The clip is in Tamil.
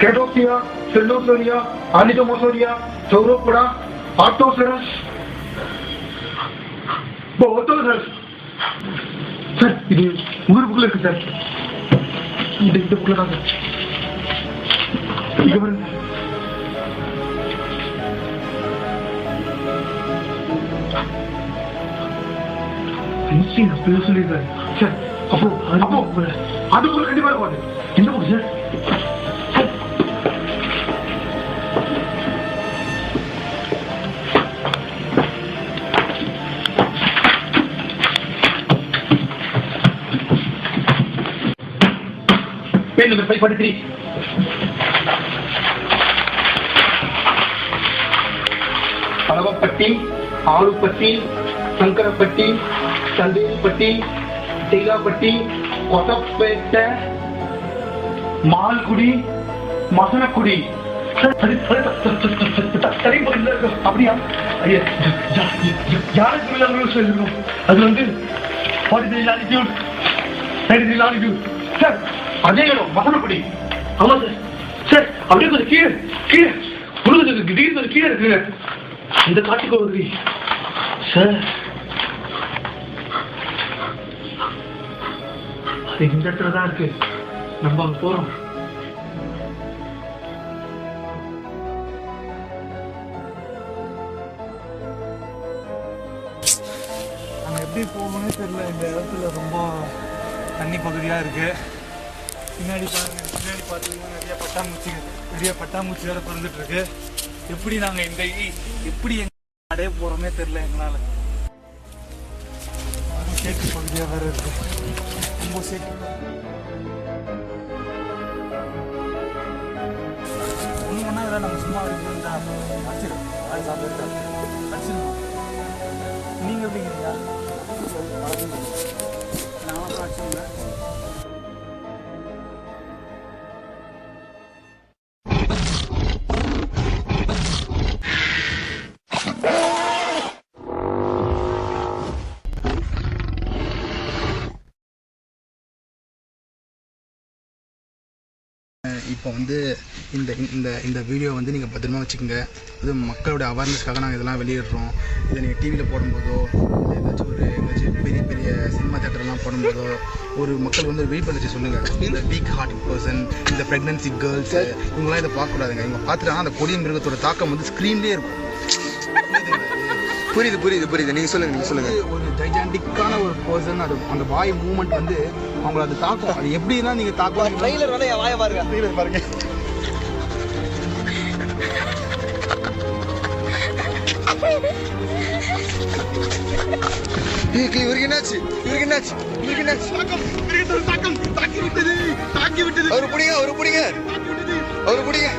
कैडोसिया, सेलोसोरिया, आनिटोमोसोरिया, चौरोपोडा, आर्टोसेरस, बोटोसेरस. सर இது உங்க புக்ல இருக்கு சார். இந்த புக்ல தான் சார். இங்க பாருங்க. இன்சி நான் சொல்லிடுறேன் சார். அப்போ அது ஒரு கண்டிப்பா இருக்கும். இந்த புக் சார். Page number 543. अलवपट्टी, आलूपट्टी, शंकरपट्टी, चंदेरीपट्टी, तेलापट्टी, कोटपेटे, मालकुड़ी, मसनकुड़ी. அப்படியா? யாருக்கு சொல்லிருக்கோம்? அது வந்து 43 latitude, 33 latitude. சார் அதே இடம் மசனப்படி. ஆமா சார். சார் அப்படியே கொஞ்சம் கீழே கீழே முழுக்க திடீர்னு கொஞ்சம் கீழே இருக்குங்க. இந்த காட்டுக்கு வருது சார். அது இந்த இடத்துல தான் இருக்கு. நம்ம அங்க போறோம். நம்ம எப்படி போகணும்னே தெரியல. இந்த இடத்துல ரொம்ப தண்ணி பகுதியாக இருக்குது. பின்னாடி பாருங்கள், பின்னாடி பார்த்தீங்கன்னா நிறைய பட்டாம்பூச்சி வேறு பறந்துட்டுருக்கு. எப்படி நாங்கள் எப்படி எங்கள் அடைய போகிறோமே தெரில எங்களால். சேஃப்டி பகுதியாக வேறு இருக்குது. ரொம்ப சேஃப்டி. ஒன்று ஒன்றா இதெல்லாம் நம்ம சும்மா இருக்குன்னு அடிச்சிடும். அது சாப்பிட்டு அடிச்சிடும். நீங்கள் எப்படிங்கிறீங்க? நான் அடிச்சுங்க. இப்போ வந்து இந்த இந்த இந்த வீடியோ வந்து நீங்கள் பத்திரமா வச்சுக்கோங்க. இது மக்களோட அவேர்னஸ்க்காக நாங்கள் இதெல்லாம் வெளியிடுறோம். இதை நீங்கள் டிவியில் போடும்போதோ இல்லை எங்கேயாச்சும் பெரிய பெரிய சினிமா தேட்டர்லாம் போடும்போதோ ஒரு மக்கள் வந்து விழிப்புணர்ச்சி சொல்லுங்கள். இந்த வீக் ஹார்ட் பர்சன், இந்த ப்ரெக்னன்சி கேர்ள்ஸ் இவங்களாம் இதை பார்க்கக்கூடாதுங்க. இவங்க பார்த்துட்டாங்கன்னா அந்த கொடிய மிருகத்தோட தாக்கம் வந்து ஸ்க்ரீன்லேயே இருக்கும். புரியுது. நீங்கள் சொல்லுங்கள். ஒரு ஜைஜாண்டிக்கான ஒரு பர்சன், அது அந்த வாய் மூமெண்ட் வந்து அவங்களை அது தாக்கும். அது எப்படின்னா நீங்கள் தாக்கலாம். ட்ரெய்லர் வேணா என் வாயை பாருங்க. ட்ரெய்லர் பாருங்க. இவருக்கு என்னாச்சு? தாக்கி விட்டது. அவரு பிடிங்க.